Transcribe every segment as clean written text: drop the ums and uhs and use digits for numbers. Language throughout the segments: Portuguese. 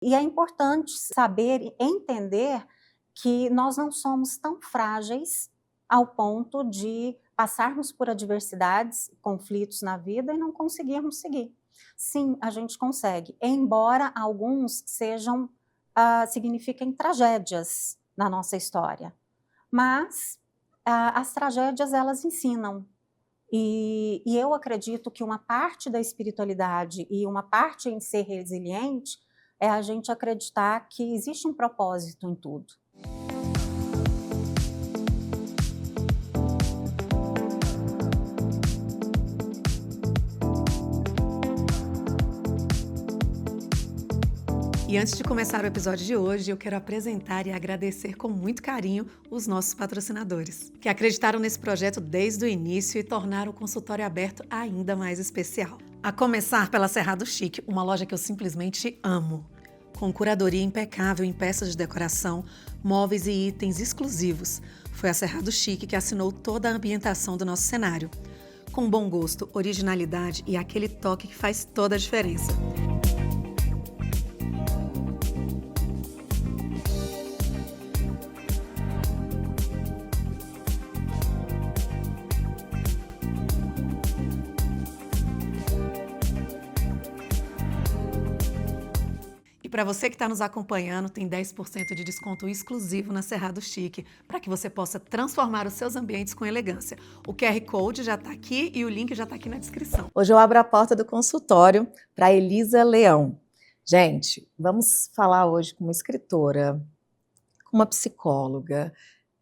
E é importante saber e entender que nós não somos tão frágeis ao ponto de passarmos por adversidades, conflitos na vida e não conseguirmos seguir. Sim, a gente consegue, embora alguns signifiquem tragédias na nossa história. Mas as tragédias, elas ensinam. E eu acredito que uma parte da espiritualidade e uma parte em ser resiliente é a gente acreditar que existe um propósito em tudo. E antes de começar o episódio de hoje, eu quero apresentar e agradecer com muito carinho os nossos patrocinadores, que acreditaram nesse projeto desde o início e tornaram o consultório aberto ainda mais especial. A começar pela Cerrado Chic, uma loja que eu simplesmente amo. Com curadoria impecável em peças de decoração, móveis e itens exclusivos. Foi a Cerrado Chic que assinou toda a ambientação do nosso cenário. Com bom gosto, originalidade e aquele toque que faz toda a diferença. Para você que está nos acompanhando, tem 10% de desconto exclusivo na Cerrado Chic, para que você possa transformar os seus ambientes com elegância. O QR Code já está aqui e o link já está aqui na descrição. Hoje eu abro a porta do consultório para Elisa Leão. Gente, vamos falar hoje com uma escritora, com uma psicóloga.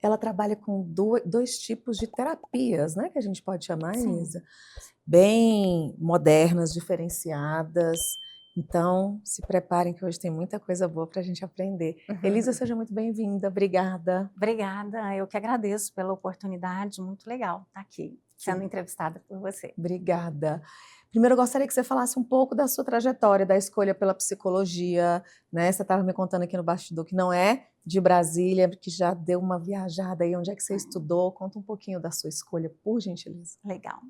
Ela trabalha com dois tipos de terapias, né, que a gente pode chamar, Elisa? Bem modernas, diferenciadas. Então, se preparem que hoje tem muita coisa boa para a gente aprender. Elisa, seja muito bem-vinda. Obrigada. Obrigada, eu que agradeço pela oportunidade, muito legal estar aqui, sendo entrevistada por você. Obrigada. Primeiro, eu gostaria que você falasse um pouco da sua trajetória, da escolha pela psicologia, né? Você estava me contando aqui no bastidor que não é de Brasília, que já deu uma viajada aí, onde é que você estudou? Conta um pouquinho da sua escolha, por gentileza. Legal.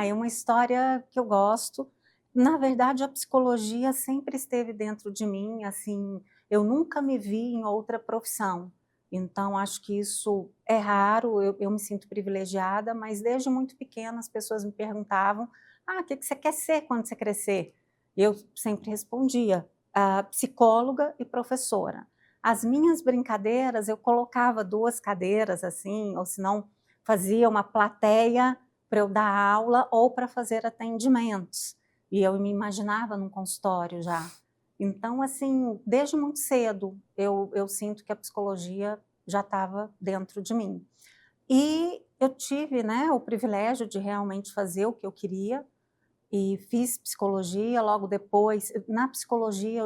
É uma história que eu gosto. Na verdade, a psicologia sempre esteve dentro de mim, assim, eu nunca me vi em outra profissão. Então, acho que isso é raro, eu me sinto privilegiada, mas desde muito pequena as pessoas me perguntavam: o que você quer ser quando você crescer? Eu sempre respondia: psicóloga e professora. As minhas brincadeiras, eu colocava 2 cadeiras, assim, ou se não, fazia uma plateia para eu dar aula ou para fazer atendimentos. E eu me imaginava num consultório já. Então, assim, desde muito cedo, eu sinto que a psicologia já estava dentro de mim. E eu tive, né, o privilégio de realmente fazer o que eu queria, e fiz psicologia. Logo depois, na psicologia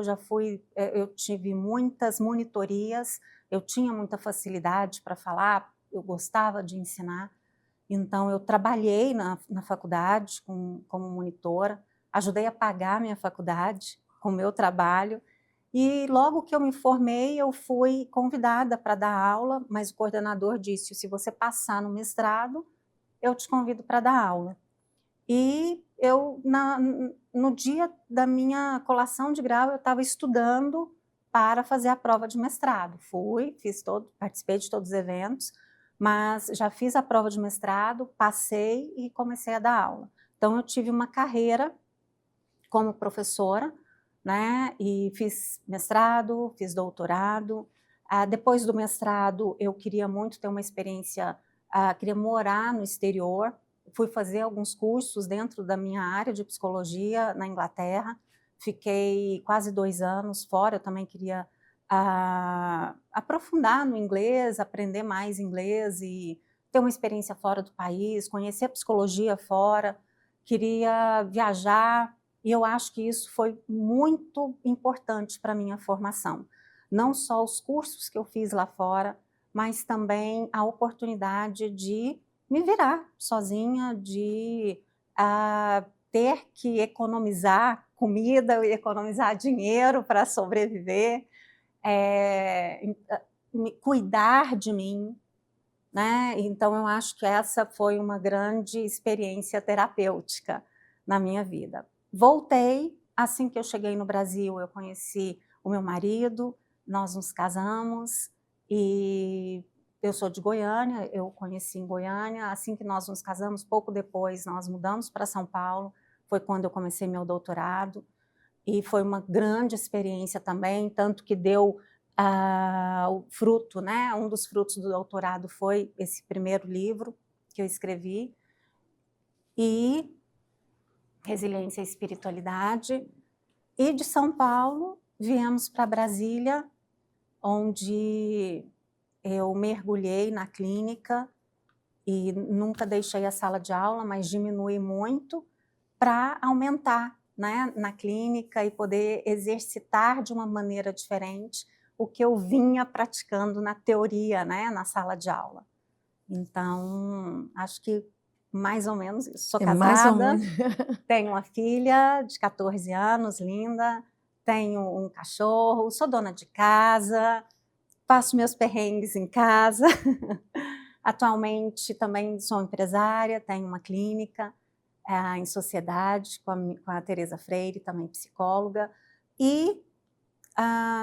eu tive muitas monitorias, eu tinha muita facilidade para falar, eu gostava de ensinar. Então, eu trabalhei na faculdade como monitora, ajudei a pagar minha faculdade com o meu trabalho, e logo que eu me formei, eu fui convidada para dar aula, mas o coordenador disse: se você passar no mestrado, eu te convido para dar aula. E eu, no dia da minha colação de grau, eu estava estudando para fazer a prova de mestrado. Participei de todos os eventos, mas já fiz a prova de mestrado, passei e comecei a dar aula. Então, eu tive uma carreira como professora, né? E fiz mestrado, fiz doutorado. Depois do mestrado, eu queria muito ter uma experiência, queria morar no exterior. Fui fazer alguns cursos dentro da minha área de psicologia na Inglaterra. Fiquei quase 2 anos fora. Eu também queria aprofundar no inglês, aprender mais inglês e ter uma experiência fora do país, conhecer a psicologia fora. Queria viajar. E eu acho que isso foi muito importante para a minha formação. Não só os cursos que eu fiz lá fora, mas também a oportunidade de me virar sozinha, de ter que economizar comida e economizar dinheiro para sobreviver, cuidar de mim, né? Então, eu acho que essa foi uma grande experiência terapêutica na minha vida. Voltei, assim que eu cheguei no Brasil, eu conheci o meu marido, nós nos casamos e eu sou de Goiânia, eu conheci em Goiânia, assim que nós nos casamos, pouco depois nós mudamos para São Paulo, foi quando eu comecei meu doutorado, e foi uma grande experiência também, tanto que deu o fruto, né? Um dos frutos do doutorado foi esse primeiro livro que eu escrevi, e Resiliência e Espiritualidade, e de São Paulo viemos para Brasília, onde eu mergulhei na clínica e nunca deixei a sala de aula, mas diminui muito para aumentar, né, na clínica e poder exercitar de uma maneira diferente o que eu vinha praticando na teoria, né, na sala de aula. Então, acho que mais ou menos isso. Sou mais ou casada, menos. tenho uma filha de 14 anos, linda, tenho um cachorro, sou dona de casa, faço meus perrengues em casa. Atualmente também sou empresária, tenho uma clínica em sociedade com a Tereza Freire, também psicóloga. E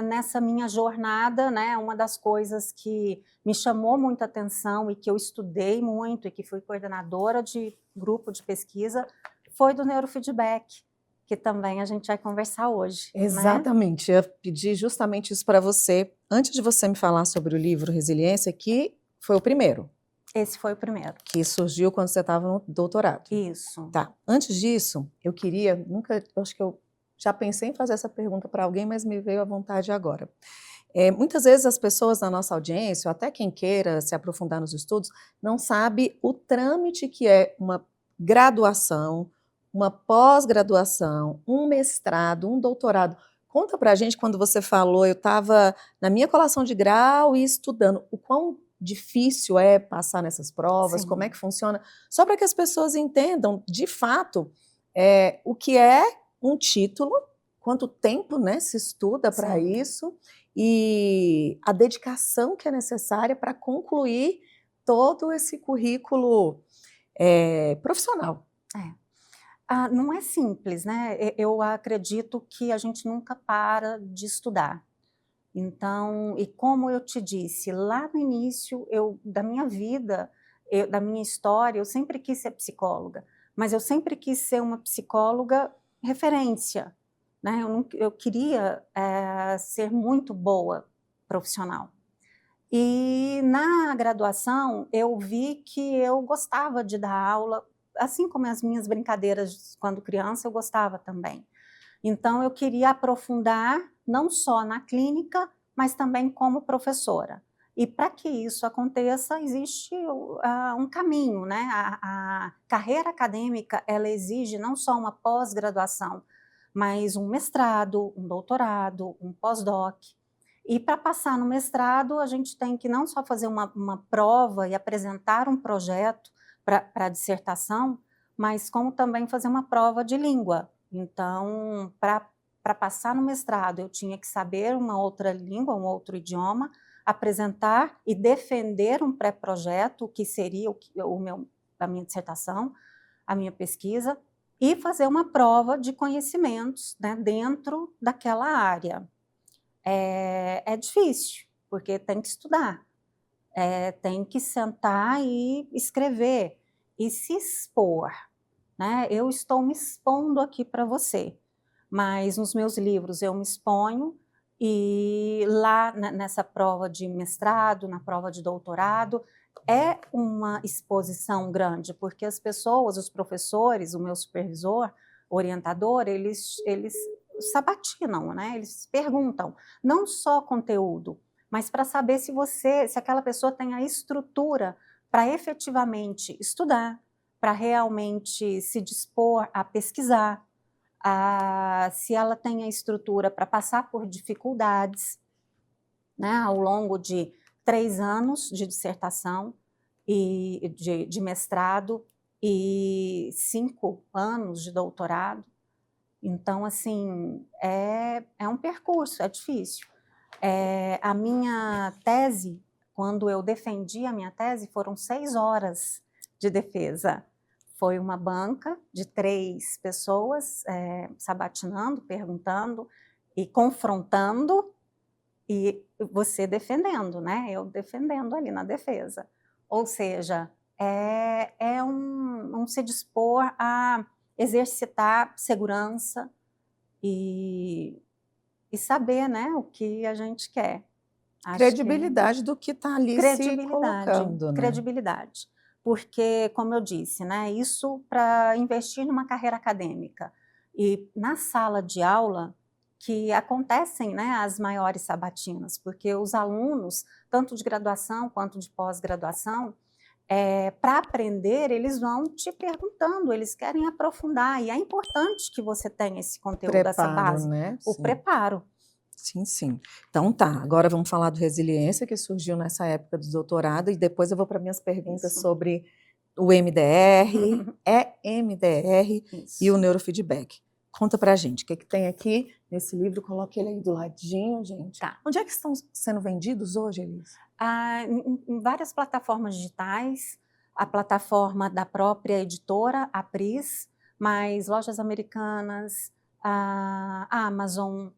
nessa minha jornada, né, uma das coisas que me chamou muita atenção e que eu estudei muito e que fui coordenadora de grupo de pesquisa foi do neurofeedback, que também a gente vai conversar hoje. Exatamente, eu pedi justamente isso para você, antes de você me falar sobre o livro Resiliência, que foi o primeiro. Esse foi o primeiro. Que surgiu quando você estava no doutorado. Isso. Tá. Antes disso, eu queria, eu acho que eu já pensei em fazer essa pergunta para alguém, mas me veio à vontade agora. Muitas vezes as pessoas na nossa audiência, ou até quem queira se aprofundar nos estudos, não sabe o trâmite que é uma graduação, uma pós-graduação, um mestrado, um doutorado. Conta pra gente, quando você falou, eu estava na minha colação de grau e estudando, o quão difícil é passar nessas provas, Sim. como é que funciona, só para que as pessoas entendam, de fato, o que é um título, quanto tempo, né, se estuda para isso, e a dedicação que é necessária para concluir todo esse currículo profissional. Não é simples, né? Eu acredito que a gente nunca para de estudar. Então, e como eu te disse, lá no início da minha vida, da minha história, eu sempre quis ser psicóloga, mas eu sempre quis ser uma psicóloga referência, né? Eu queria ser muito boa profissional. E na graduação eu vi que eu gostava de dar aula, assim como as minhas brincadeiras quando criança, eu gostava também. Então eu queria aprofundar não só na clínica, mas também como professora. E para que isso aconteça, existe um caminho, né? A carreira acadêmica, ela exige não só uma pós-graduação, mas um mestrado, um doutorado, um pós-doc. E para passar no mestrado, a gente tem que não só fazer uma prova e apresentar um projeto para a dissertação, mas como também fazer uma prova de língua. Então, para passar no mestrado, eu tinha que saber uma outra língua, um outro idioma, apresentar e defender um pré-projeto, que seria a minha dissertação, a minha pesquisa, e fazer uma prova de conhecimentos, né, dentro daquela área. É difícil, porque tem que estudar, tem que sentar e escrever, e se expor, né? Eu estou me expondo aqui para você, mas nos meus livros eu me exponho, e lá nessa prova de mestrado, na prova de doutorado, é uma exposição grande, porque as pessoas, os professores, o meu supervisor, orientador, eles sabatinam, né? Eles perguntam, não só conteúdo, mas para saber se aquela pessoa tem a estrutura para efetivamente estudar, para realmente se dispor a pesquisar, se ela tem a estrutura para passar por dificuldades, né, ao longo de 3 anos de dissertação e de mestrado e 5 anos de doutorado. Então, assim, é um percurso, é difícil. A minha tese, quando eu defendi a minha tese, foram 6 horas de defesa. Foi uma banca de 3 pessoas sabatinando, perguntando, e confrontando e você defendendo, né? Eu defendendo ali na defesa. Ou seja, é um se dispor a exercitar segurança e saber, né, o que a gente quer. Acho que Credibilidade do que está ali se colocando, né? credibilidade. Porque, como eu disse, né, isso para investir numa carreira acadêmica. E na sala de aula que acontecem, né, as maiores sabatinas, porque os alunos, tanto de graduação quanto de pós-graduação, para aprender, eles vão te perguntando, eles querem aprofundar, e é importante que você tenha esse conteúdo, essa Preparo, base, né? o Sim. preparo. Sim, sim. Então tá, agora vamos falar do resiliência, que surgiu nessa época do doutorado, e depois eu vou para minhas perguntas Isso. sobre o MDR, EMDR e o Isso. neurofeedback. Conta pra gente, o que tem aqui nesse livro? Coloque ele aí do ladinho, gente. Tá. Onde é que estão sendo vendidos hoje, Elisa? Em várias plataformas digitais, a plataforma da própria editora, a Pris, mas lojas americanas, a Amazon,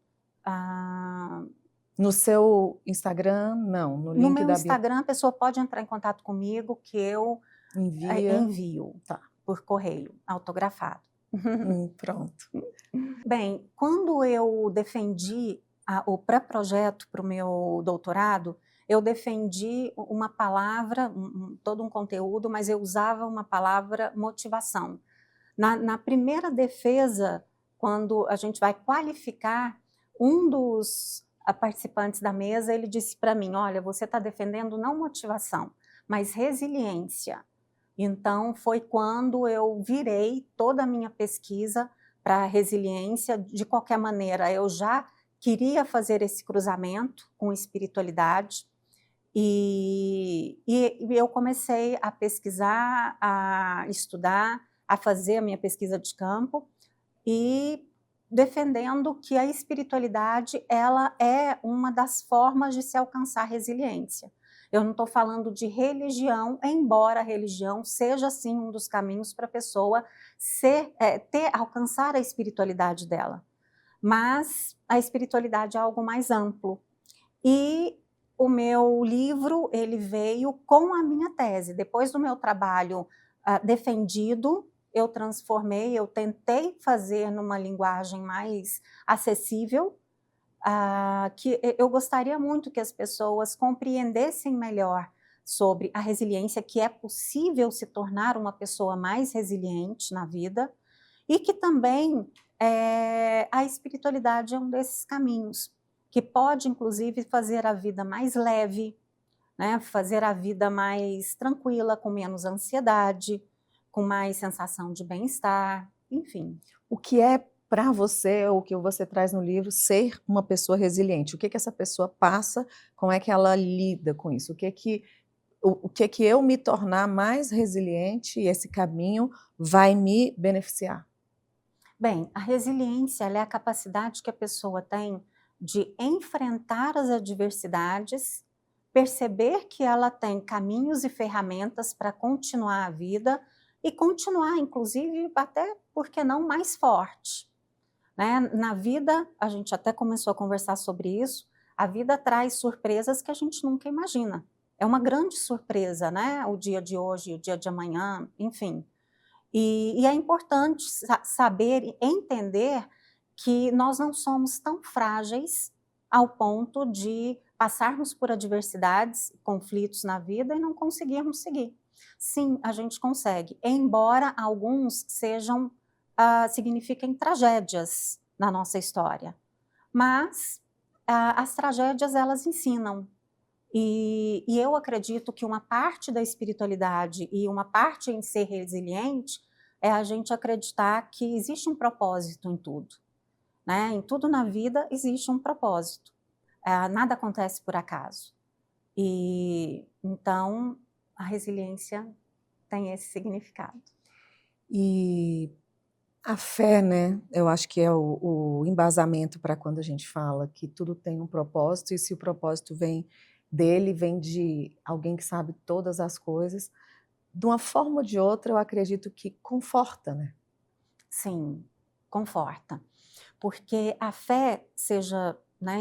No seu Instagram, não. No no link meu da bio Instagram, a pessoa pode entrar em contato comigo que eu envia. envio Tá. por correio, autografado. Pronto. Bem, quando eu defendi o pré-projeto para o meu doutorado, eu defendi uma palavra, todo um conteúdo, mas eu usava uma palavra motivação. Na primeira defesa, quando a gente vai qualificar, um dos participantes da mesa, ele disse para mim, olha, você está defendendo não motivação, mas resiliência. Então, foi quando eu virei toda a minha pesquisa para resiliência. De qualquer maneira, eu já queria fazer esse cruzamento com espiritualidade e eu comecei a pesquisar, a estudar, a fazer a minha pesquisa de campo e defendendo que a espiritualidade ela é uma das formas de se alcançar resiliência. Eu não estou falando de religião, embora a religião seja sim um dos caminhos para a pessoa alcançar a espiritualidade dela. Mas a espiritualidade é algo mais amplo. E o meu livro ele veio com a minha tese. Depois do meu trabalho defendido, eu transformei, eu tentei fazer numa linguagem mais acessível, que eu gostaria muito que as pessoas compreendessem melhor sobre a resiliência, que é possível se tornar uma pessoa mais resiliente na vida, e que também a espiritualidade é um desses caminhos, que pode, inclusive, fazer a vida mais leve, né, fazer a vida mais tranquila, com menos ansiedade, com mais sensação de bem-estar, enfim. O que é para você, ou o que você traz no livro, ser uma pessoa resiliente? O que essa pessoa passa, como é que ela lida com isso? O que eu me tornar mais resiliente e esse caminho vai me beneficiar? Bem, a resiliência ela é a capacidade que a pessoa tem de enfrentar as adversidades, perceber que ela tem caminhos e ferramentas para continuar a vida e continuar, inclusive, até, por que não, mais forte. Né? Na vida, a gente até começou a conversar sobre isso, a vida traz surpresas que a gente nunca imagina. É uma grande surpresa, né? O dia de hoje, o dia de amanhã, enfim. E é importante saber e entender que nós não somos tão frágeis ao ponto de passarmos por adversidades, conflitos na vida e não conseguirmos seguir. Sim, a gente consegue, embora alguns signifiquem tragédias na nossa história. Mas as tragédias, elas ensinam. E eu acredito que uma parte da espiritualidade e uma parte em ser resiliente é a gente acreditar que existe um propósito em tudo. Né? Em tudo na vida existe um propósito. Nada acontece por acaso. E então a resiliência tem esse significado. E a fé, né? Eu acho que é o embasamento para quando a gente fala que tudo tem um propósito, e se o propósito vem dele, vem de alguém que sabe todas as coisas, de uma forma ou de outra, eu acredito que conforta, né? Sim, conforta. porque a fé, seja, né,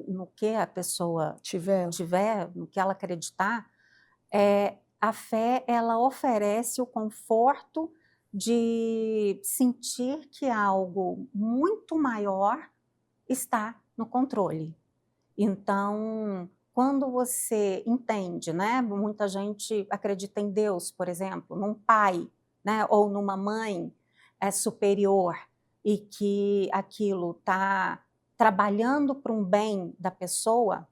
no que a pessoa Tiver. tiver, no que ela acreditar, a fé, ela oferece o conforto de sentir que algo muito maior está no controle. Então, quando você entende, né, muita gente acredita em Deus, por exemplo, num pai, né, ou numa mãe superior, e que aquilo está trabalhando para um bem da pessoa,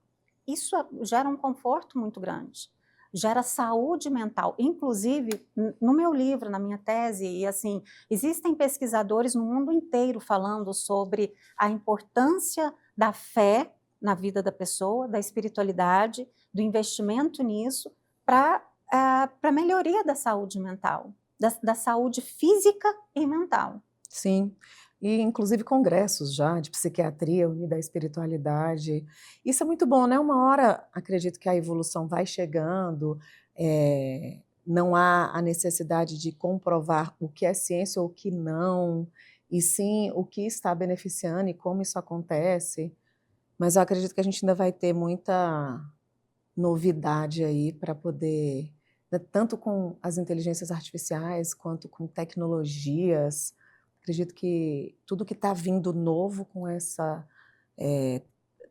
isso gera um conforto muito grande, gera saúde mental. Inclusive, no meu livro, na minha tese, e assim, existem pesquisadores no mundo inteiro falando sobre a importância da fé na vida da pessoa, da espiritualidade, do investimento nisso, para a melhoria da saúde mental, da saúde física e mental. Sim, e inclusive congressos já de psiquiatria unida à espiritualidade. Isso é muito bom, né? Uma hora, acredito que a evolução vai chegando, não há a necessidade de comprovar o que é ciência ou o que não, e sim o que está beneficiando e como isso acontece. Mas eu acredito que a gente ainda vai ter muita novidade aí para poder, né, tanto com as inteligências artificiais quanto com tecnologias. Acredito que tudo que está vindo novo com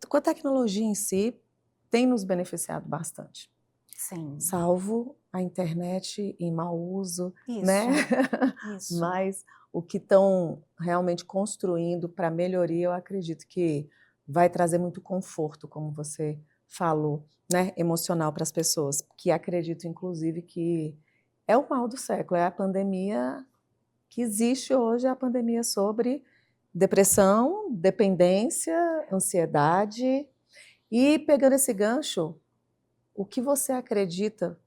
com a tecnologia em si tem nos beneficiado bastante. Sim. Salvo a internet em mau uso, Isso, né? isso. Mas o que estão realmente construindo para melhoria, eu acredito que vai trazer muito conforto, como você falou, né, emocional para as pessoas, que acredito, inclusive, que é o mal do século, é a pandemia que existe hoje, é a pandemia sobre depressão, dependência, ansiedade. E pegando esse gancho, o que você acredita,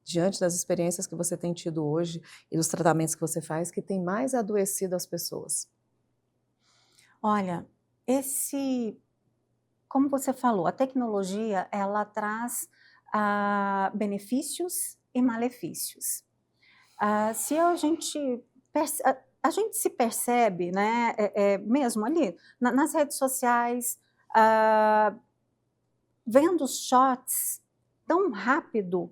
diante das experiências que você tem tido hoje e dos tratamentos que você faz, que tem mais adoecido as pessoas? Olha, como você falou, a tecnologia, ela traz benefícios e malefícios. Se a gente se percebe, né, mesmo ali nas redes sociais, vendo os shots tão rápido,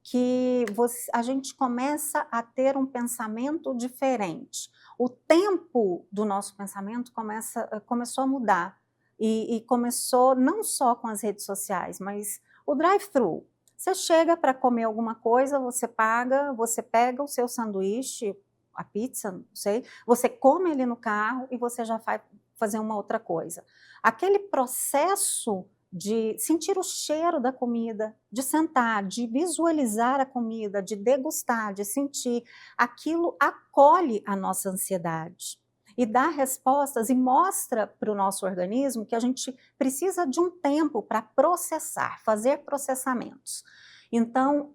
que a gente começa a ter um pensamento diferente. O tempo do nosso pensamento começou a mudar, e começou não só com as redes sociais, mas o drive-thru. Você chega para comer alguma coisa, você paga, você pega o seu sanduíche, a pizza, não sei, você come ele no carro e você já vai fazer uma outra coisa. Aquele processo de sentir o cheiro da comida, de sentar, de visualizar a comida, de degustar, de sentir, aquilo acolhe a nossa ansiedade e dá respostas e mostra para o nosso organismo que a gente precisa de um tempo para processar, fazer processamentos. Então,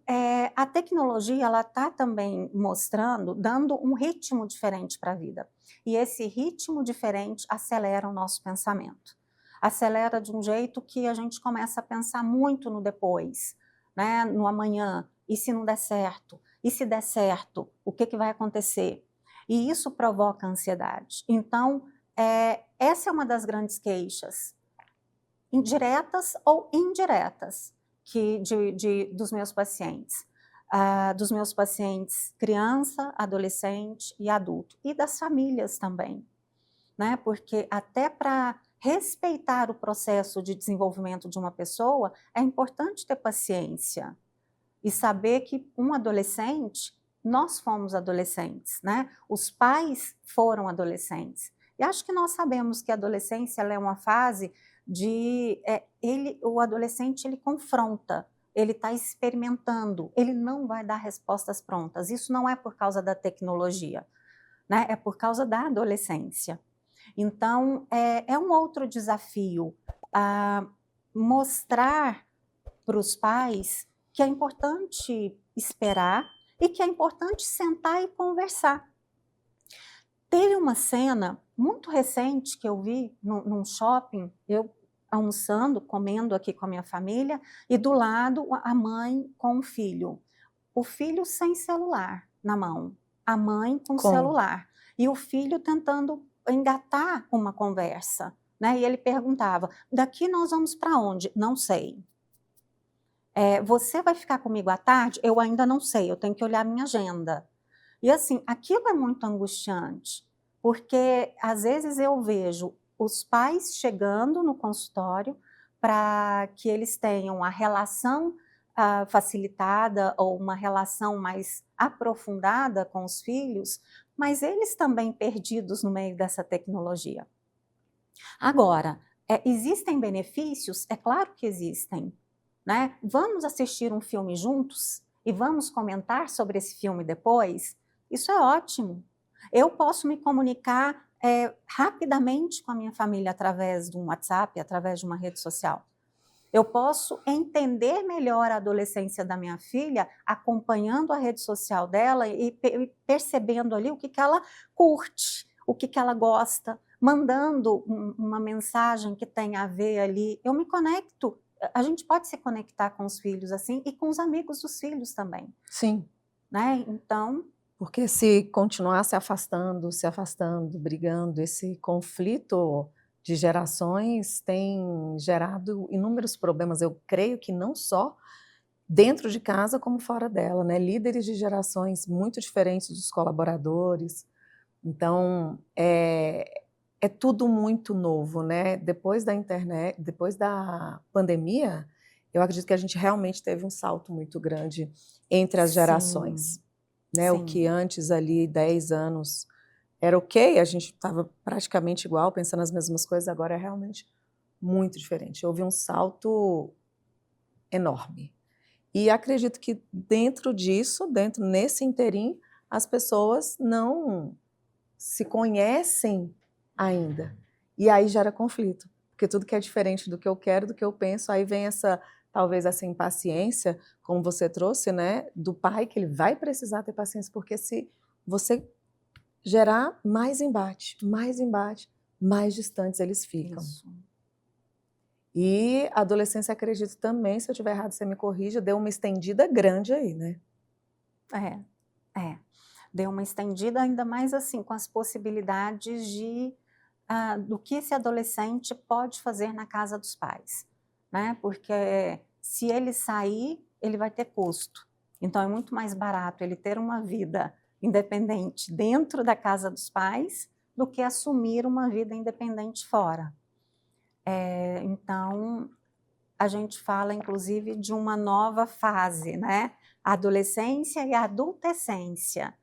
a tecnologia, ela está também mostrando, dando um ritmo diferente para a vida. E esse ritmo diferente acelera o nosso pensamento. Acelera de um jeito que a gente começa a pensar muito no depois, né? No amanhã, e se não der certo? E se der certo, o que vai acontecer? E isso provoca ansiedade. Então, essa é uma das grandes queixas, diretas ou indiretas, dos meus pacientes. Dos meus pacientes criança, adolescente e adulto. E das famílias também, né? Porque até para respeitar o processo de desenvolvimento de uma pessoa, é importante ter paciência e saber que um adolescente, nós fomos adolescentes, né? Os pais foram adolescentes. E acho que nós sabemos que a adolescência, ela é uma fase o adolescente, ele confronta, ele está experimentando, ele não vai dar respostas prontas. Isso não é por causa da tecnologia, né? É por causa da adolescência. Então, é um outro desafio mostrar para os pais que é importante esperar e que é importante sentar e conversar. Teve uma cena muito recente que eu vi num shopping, eu almoçando, comendo aqui com a minha família, e do lado a mãe com o filho sem celular na mão, a mãe com celular, e o filho tentando engatar uma conversa, né? E ele perguntava, daqui nós vamos para onde? Não sei. Você vai ficar comigo à tarde? Eu ainda não sei, eu tenho que olhar minha agenda. E assim, aquilo é muito angustiante, porque às vezes eu vejo os pais chegando no consultório para que eles tenham a relação facilitada ou uma relação mais aprofundada com os filhos, mas eles também perdidos no meio dessa tecnologia. Agora, existem benefícios? É claro que existem, né? Vamos assistir um filme juntos e vamos comentar sobre esse filme depois? Isso é ótimo. Eu posso me comunicar rapidamente com a minha família através de um WhatsApp, através de uma rede social. Eu posso entender melhor a adolescência da minha filha acompanhando a rede social dela e percebendo ali o que ela curte, o que ela gosta, mandando uma mensagem que tenha a ver ali. Eu me conecto. A gente pode se conectar com os filhos assim e com os amigos dos filhos também. Sim. Né? Então... Porque se continuar se afastando, brigando, esse conflito de gerações tem gerado inúmeros problemas. Eu creio que não só dentro de casa, como fora dela, né? Líderes de gerações muito diferentes dos colaboradores. Então, é tudo muito novo, né? Depois da internet, depois da pandemia, eu acredito que a gente realmente teve um salto muito grande entre as gerações. Né? O que antes ali, 10 anos, era ok, a gente estava praticamente igual, pensando as mesmas coisas, agora é realmente muito diferente. Houve um salto enorme. E acredito que dentro disso, nesse interim, as pessoas não se conhecem ainda. E aí gera conflito, porque tudo que é diferente do que eu quero, do que eu penso, aí vem talvez essa impaciência, como você trouxe, né, do pai, que ele vai precisar ter paciência, porque se você gerar mais embate, mais distantes eles ficam. Isso. E a adolescência, acredito também, se eu estiver errado, você me corrija, deu uma estendida grande aí, né? Deu uma estendida, ainda mais assim, com as possibilidades do que esse adolescente pode fazer na casa dos pais, né? Porque se ele sair, ele vai ter custo. Então é muito mais barato ele ter uma vida independente dentro da casa dos pais do que assumir uma vida independente fora. Então, a gente fala, inclusive, de uma nova fase, né? A adolescência e a adultescência,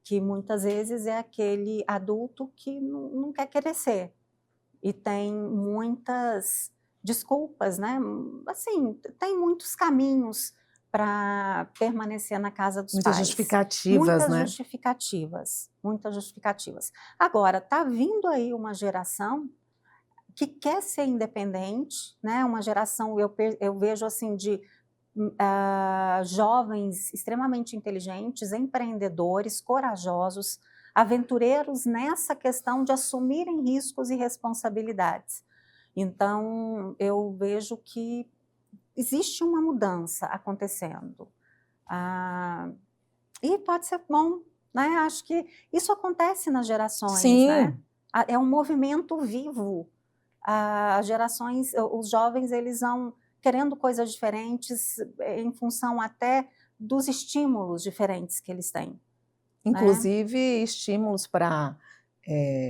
que muitas vezes é aquele adulto que não quer crescer e tem muitas desculpas, né? Assim, tem muitos caminhos para permanecer na casa dos Muitas pais. justificativas, né? Muitas justificativas. Agora, está vindo aí uma geração que quer ser independente, né? Uma geração, eu vejo assim, de jovens extremamente inteligentes, empreendedores, corajosos, aventureiros nessa questão de assumirem riscos e responsabilidades. Então, eu vejo que existe uma mudança acontecendo. E pode ser bom, né? Acho que isso acontece nas gerações, Sim. né? É um movimento vivo. As gerações, os jovens, eles vão querendo coisas diferentes em função até dos estímulos diferentes que eles têm. Inclusive, né? Estímulos para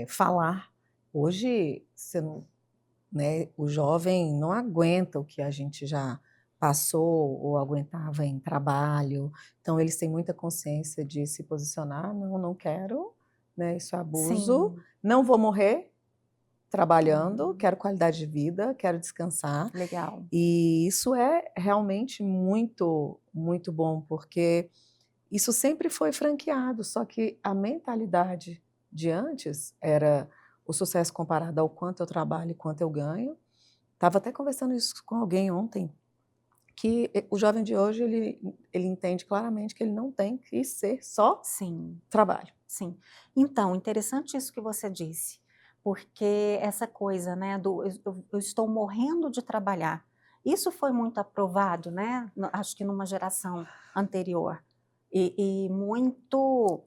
falar. Hoje, né, o jovem não aguenta o que a gente já passou ou aguentava em trabalho. Então, eles têm muita consciência de se posicionar. Não quero, né, isso é abuso. Sim. Não vou morrer trabalhando, quero qualidade de vida, quero descansar. Legal. E isso é realmente muito, muito bom, porque isso sempre foi franqueado, só que a mentalidade de antes era o sucesso comparado ao quanto eu trabalho e quanto eu ganho. Estava até conversando isso com alguém ontem, que o jovem de hoje, ele entende claramente que ele não tem que ser só trabalho. Sim. Então, interessante isso que você disse, porque essa coisa, né, eu estou morrendo de trabalhar, isso foi muito aprovado, né, acho que numa geração anterior, e muito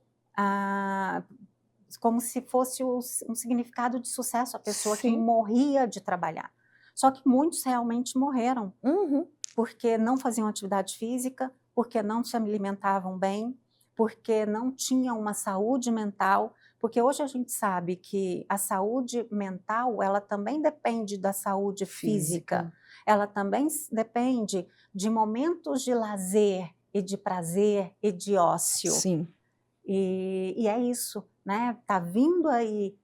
como se fosse um significado de sucesso, a pessoa que Sim. morria de trabalhar. Só que muitos realmente morreram, Uhum. porque não faziam atividade física, porque não se alimentavam bem, porque não tinham uma saúde mental, porque hoje a gente sabe que a saúde mental, ela também depende da saúde física, ela também depende de momentos de lazer e de prazer e de ócio. Sim. E é isso, né? Tá vindo aí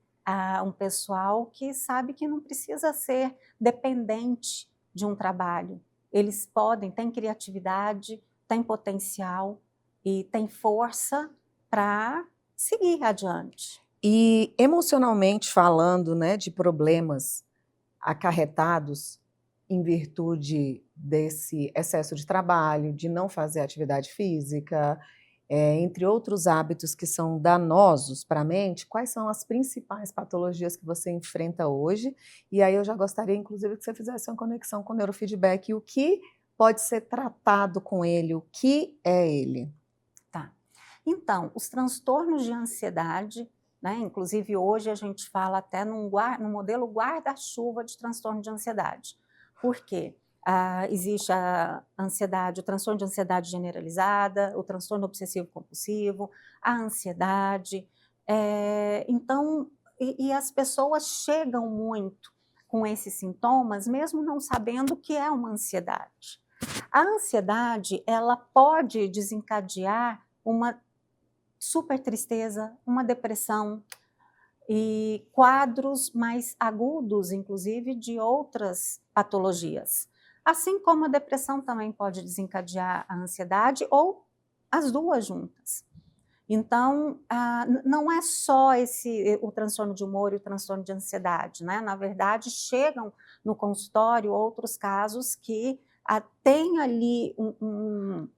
um pessoal que sabe que não precisa ser dependente de um trabalho. Eles podem, têm criatividade, têm potencial e têm força para seguir adiante. E emocionalmente falando, né, de problemas acarretados em virtude desse excesso de trabalho, de não fazer atividade física, entre outros hábitos que são danosos para a mente, quais são as principais patologias que você enfrenta hoje? E aí eu já gostaria, inclusive, que você fizesse uma conexão com o neurofeedback, e o que pode ser tratado com ele, o que é ele? Tá. Então, os transtornos de ansiedade, né, inclusive hoje a gente fala até num modelo guarda-chuva de transtorno de ansiedade. Por quê? Existe a ansiedade, o transtorno de ansiedade generalizada, o transtorno obsessivo-compulsivo, a ansiedade. Então, e as pessoas chegam muito com esses sintomas, mesmo não sabendo o que é uma ansiedade. A ansiedade, ela pode desencadear uma super tristeza, uma depressão e quadros mais agudos, inclusive, de outras patologias. Assim como a depressão também pode desencadear a ansiedade ou as duas juntas. Então, não é só o transtorno de humor e o transtorno de ansiedade, né? Na verdade, chegam no consultório outros casos que têm ali um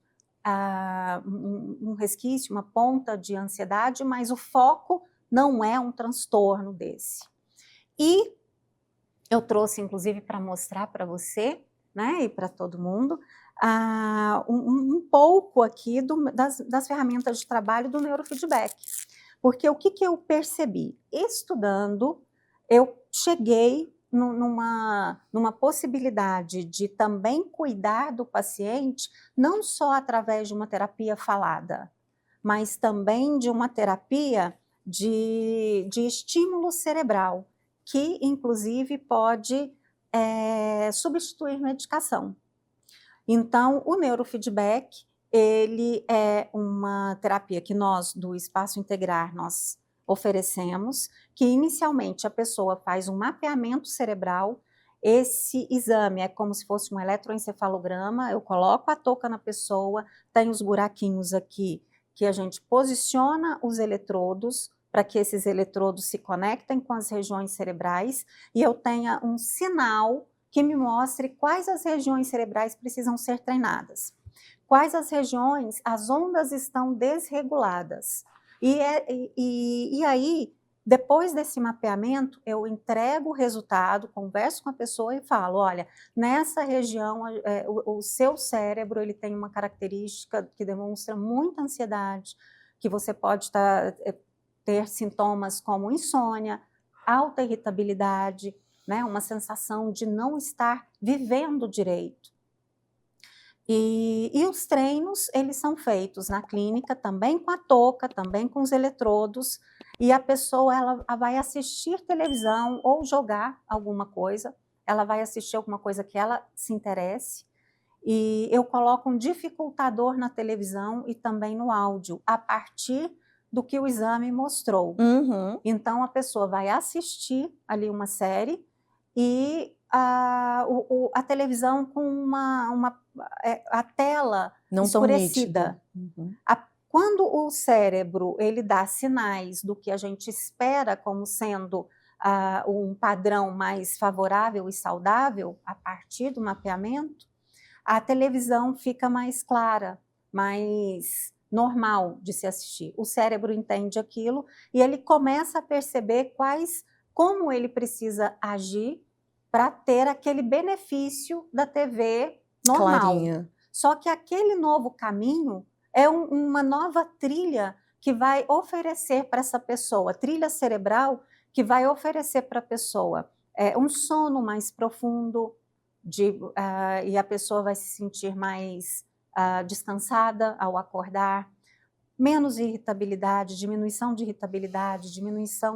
resquício, uma ponta de ansiedade, mas o foco não é um transtorno desse. E eu trouxe, inclusive, para mostrar para você, né, e para todo mundo, um pouco aqui das ferramentas de trabalho do neurofeedback. Porque o que eu percebi? Estudando, eu cheguei numa possibilidade de também cuidar do paciente, não só através de uma terapia falada, mas também de uma terapia de estímulo cerebral, que inclusive pode substituir medicação. Então, o neurofeedback, ele é uma terapia que nós, do Espaço Integrar, nós oferecemos, que inicialmente a pessoa faz um mapeamento cerebral. Esse exame é como se fosse um eletroencefalograma, eu coloco a touca na pessoa, tem os buraquinhos aqui que a gente posiciona os eletrodos, para que esses eletrodos se conectem com as regiões cerebrais, e eu tenha um sinal que me mostre quais as regiões cerebrais precisam ser treinadas. Quais as regiões, as ondas estão desreguladas. E aí, depois desse mapeamento, eu entrego o resultado, converso com a pessoa e falo, olha, nessa região, o seu cérebro ele tem uma característica que demonstra muita ansiedade, que você pode ter sintomas como insônia, alta irritabilidade, né, uma sensação de não estar vivendo direito. E os treinos, eles são feitos na clínica, também com a touca, também com os eletrodos, e a pessoa ela vai assistir televisão ou jogar alguma coisa, ela vai assistir alguma coisa que ela se interesse, e eu coloco um dificultador na televisão e também no áudio, a partir do que o exame mostrou. Uhum. Então, a pessoa vai assistir ali uma série e a televisão com a tela Não tão escurecida. nítido. Uhum. Quando o cérebro ele dá sinais do que a gente espera como sendo um padrão mais favorável e saudável, a partir do mapeamento, a televisão fica mais clara, mais normal de se assistir. O cérebro entende aquilo e ele começa a perceber como ele precisa agir para ter aquele benefício da TV normal. Clarinha. Só que aquele novo caminho é uma nova trilha que vai oferecer para essa pessoa, trilha cerebral que vai oferecer para a pessoa um sono mais profundo, e a pessoa vai se sentir mais descansada ao acordar, menos irritabilidade, diminuição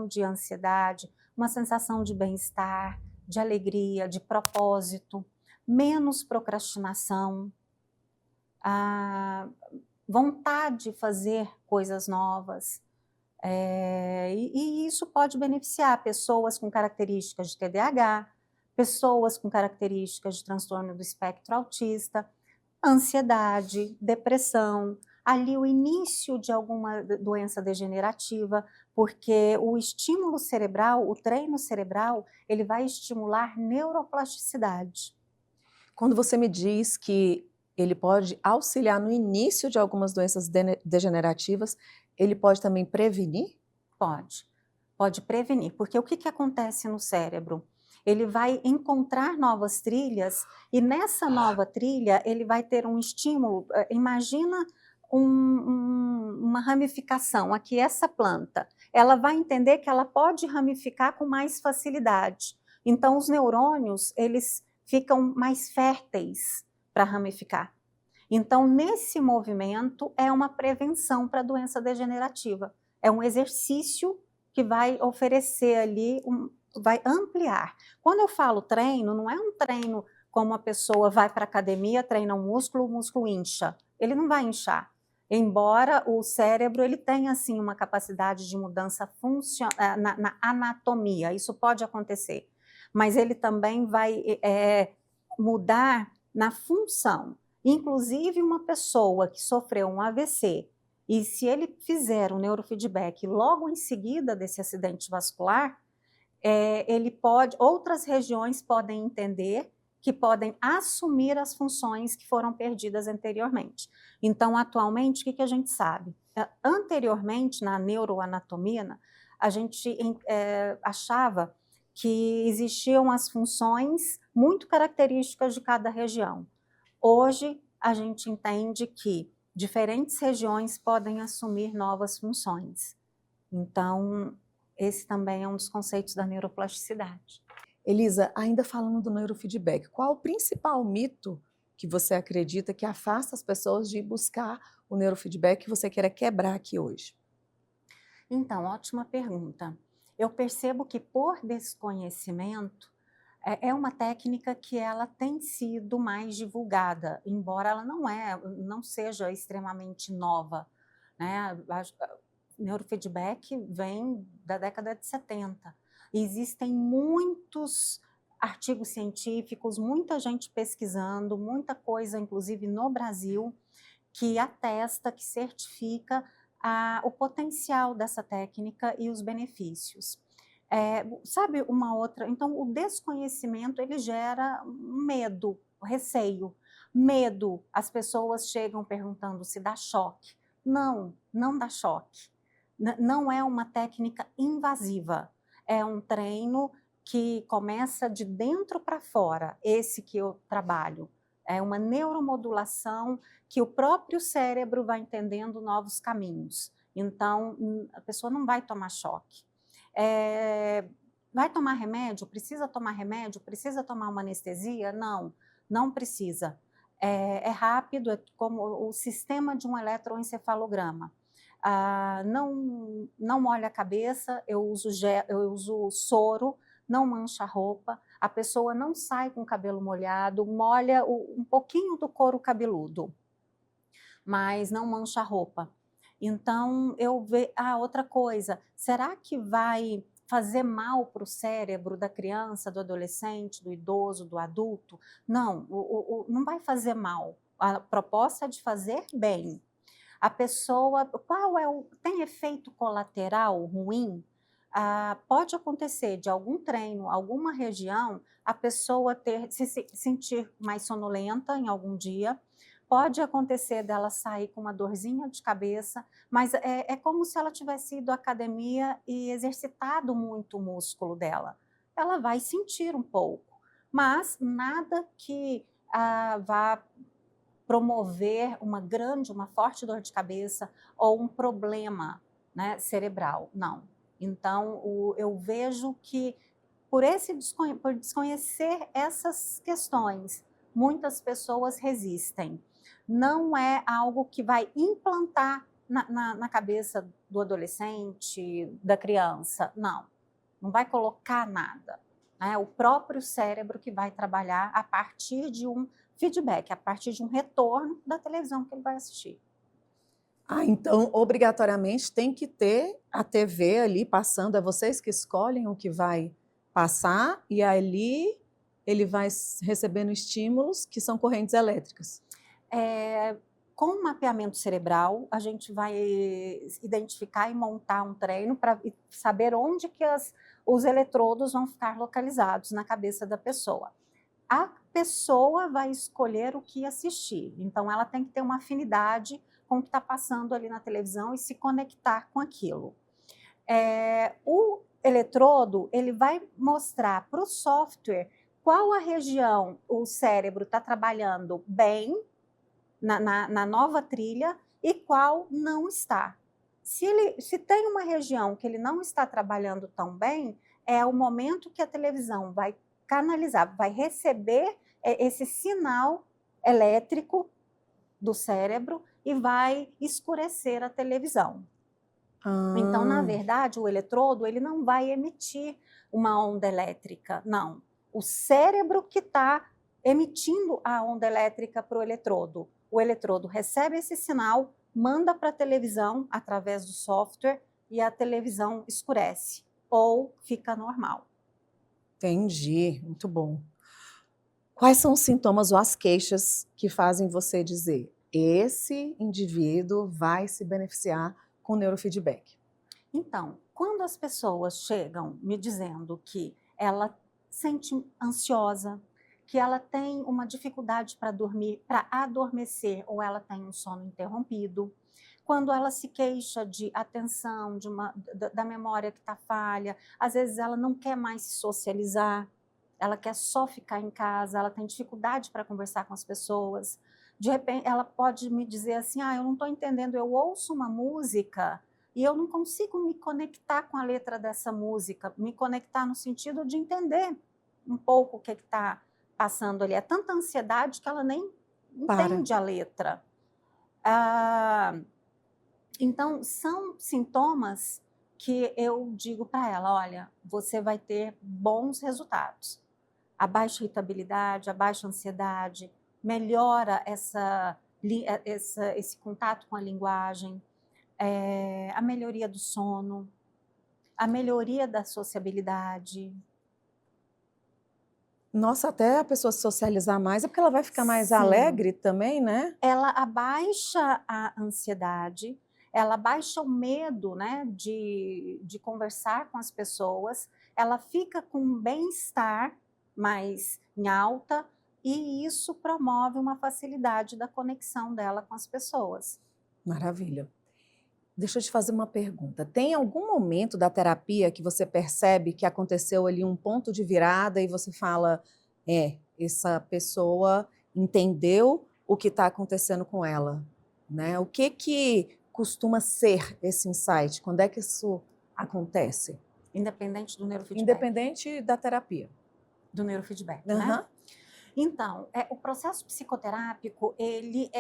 de ansiedade, uma sensação de bem-estar, de alegria, de propósito, menos procrastinação, vontade de fazer coisas novas. E isso pode beneficiar pessoas com características de TDAH, pessoas com características de transtorno do espectro autista, ansiedade, depressão, ali o início de alguma doença degenerativa, porque o estímulo cerebral, o treino cerebral, ele vai estimular neuroplasticidade. Quando você me diz que ele pode auxiliar no início de algumas doenças degenerativas, ele pode também prevenir? Pode prevenir, porque o que acontece no cérebro? Ele vai encontrar novas trilhas e nessa nova trilha ele vai ter um estímulo. Imagina uma ramificação, aqui essa planta, ela vai entender que ela pode ramificar com mais facilidade. Então os neurônios, eles ficam mais férteis para ramificar. Então nesse movimento é uma prevenção para a doença degenerativa, é um exercício que vai oferecer ali, vai ampliar. Quando eu falo treino, não é um treino como a pessoa vai para a academia, treina o músculo incha. Ele não vai inchar. Embora o cérebro ele tenha assim uma capacidade de mudança na anatomia, isso pode acontecer, mas ele também vai mudar na função. Inclusive uma pessoa que sofreu um AVC, e se ele fizer um neurofeedback logo em seguida desse acidente vascular, outras regiões podem entender que podem assumir as funções que foram perdidas anteriormente. Então, atualmente, o que a gente sabe? Anteriormente, na neuroanatomia, a gente achava que existiam as funções muito características de cada região. Hoje, a gente entende que diferentes regiões podem assumir novas funções. Então, esse também é um dos conceitos da neuroplasticidade. Elisa, ainda falando do neurofeedback, qual o principal mito que você acredita que afasta as pessoas de buscar o neurofeedback que você queira quebrar aqui hoje? Então, ótima pergunta. Eu percebo que por desconhecimento, é uma técnica que ela tem sido mais divulgada, embora ela não seja extremamente nova, né? Neurofeedback vem da década de 70. Existem muitos artigos científicos, muita gente pesquisando, muita coisa, inclusive no Brasil, que atesta, que certifica o potencial dessa técnica e os benefícios. Sabe uma outra? Então, o desconhecimento, ele gera medo, receio. Medo, as pessoas chegam perguntando se dá choque. Não, não dá choque. Não é uma técnica invasiva, é um treino que começa de dentro para fora, esse que eu trabalho. É uma neuromodulação que o próprio cérebro vai entendendo novos caminhos. Então, a pessoa não vai tomar choque. Vai tomar remédio? Precisa tomar remédio? Precisa tomar uma anestesia? Não, não precisa. É rápido, é como o sistema de um eletroencefalograma. Não molha a cabeça, eu uso soro, não mancha a roupa, a pessoa não sai com o cabelo molhado, molha um pouquinho do couro cabeludo, mas não mancha a roupa. Então, outra coisa, será que vai fazer mal para o cérebro da criança, do adolescente, do idoso, do adulto? Não, não vai fazer mal. A proposta é de fazer bem. A pessoa, tem efeito colateral ruim? Pode acontecer de algum treino, alguma região, a pessoa se sentir mais sonolenta em algum dia, pode acontecer dela sair com uma dorzinha de cabeça, mas é como se ela tivesse ido à academia e exercitado muito o músculo dela. Ela vai sentir um pouco, mas nada que vá promover uma forte dor de cabeça ou um problema, né, cerebral, não. Então, eu vejo que por desconhecer essas questões, muitas pessoas resistem. Não é algo que vai implantar na cabeça do adolescente, da criança, não. Não vai colocar nada. É o próprio cérebro que vai trabalhar a partir de um feedback, a partir de um retorno da televisão que ele vai assistir. Ah, então, obrigatoriamente tem que ter a TV ali passando, é vocês que escolhem o que vai passar e ali ele vai recebendo estímulos que são correntes elétricas. Com o mapeamento cerebral, a gente vai identificar e montar um treino para saber onde que os eletrodos vão ficar localizados na cabeça da pessoa. A pessoa vai escolher o que assistir, então ela tem que ter uma afinidade com o que está passando ali na televisão e se conectar com aquilo. O eletrodo, ele vai mostrar para o software qual a região o cérebro está trabalhando bem na nova trilha e qual não está. Se tem uma região que ele não está trabalhando tão bem, é o momento que a televisão vai canalizar, vai receber esse sinal elétrico do cérebro e vai escurecer a televisão. Então, na verdade, o eletrodo ele não vai emitir uma onda elétrica, não. O cérebro que está emitindo a onda elétrica para o eletrodo. O eletrodo recebe esse sinal, manda para a televisão através do software e a televisão escurece ou fica normal. Entendi, muito bom. Quais são os sintomas ou as queixas que fazem você dizer esse indivíduo vai se beneficiar com neurofeedback? Então, quando as pessoas chegam me dizendo que ela sente ansiosa, que ela tem uma dificuldade para dormir, para adormecer, ou ela tem um sono interrompido, quando ela se queixa de atenção, da memória que está falha, às vezes ela não quer mais se socializar, ela quer só ficar em casa, ela tem dificuldade para conversar com as pessoas. De repente, ela pode me dizer assim, eu não estou entendendo, eu ouço uma música e eu não consigo me conectar com a letra dessa música, me conectar no sentido de entender um pouco o que está passando ali. É tanta ansiedade que ela nem entende a letra. Então, são sintomas que eu digo para ela, olha, você vai ter bons resultados. A baixa irritabilidade, a baixa ansiedade, melhora esse contato com a linguagem, a melhoria do sono, a melhoria da sociabilidade. Nossa, até a pessoa se socializar mais, é porque ela vai ficar mais Sim. alegre também, né? Ela abaixa a ansiedade, ela abaixa o medo, né, de conversar com as pessoas, ela fica com um bem-estar mais em alta e isso promove uma facilidade da conexão dela com as pessoas. Maravilha. Deixa eu te fazer uma pergunta. Tem algum momento da terapia que você percebe que aconteceu ali um ponto de virada e você fala, essa pessoa entendeu o que está acontecendo com ela, né? O que costuma ser esse insight? Quando é que isso acontece? Independente do neurofeedback. Independente da terapia. Do neurofeedback, Uhum. né? Então, o processo psicoterápico, ele